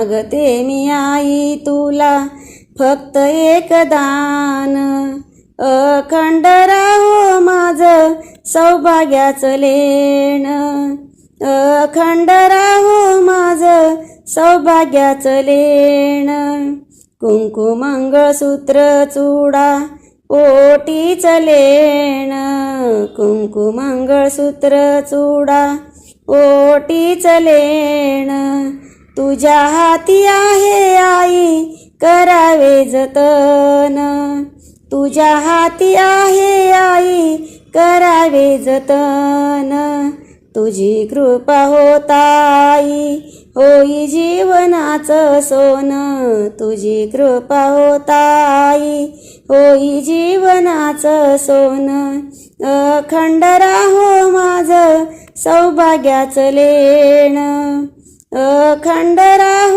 मागते मी आई तुला फक्त एक दान, अखंड राहो माझं सौभाग्याचं लेण, अखंड राहो माझं सौभाग्याचं लेण. कुंकू मंगळसूत्र चुडा ओटीचं लेण, कुंकू मंगळसूत्र चुडा ओटीचं लेण. तुझ्या हाती आहे आई करावे जतन, तुझ्या हाती आहे आई करावे जतन. तुझी कृपा होताई होई जीवनाचं सोनं, तुझी कृपा होताई होई जीवनाचं सोनं. अखंड राहो माझं सौभाग्याचं लेण, अखंड राहो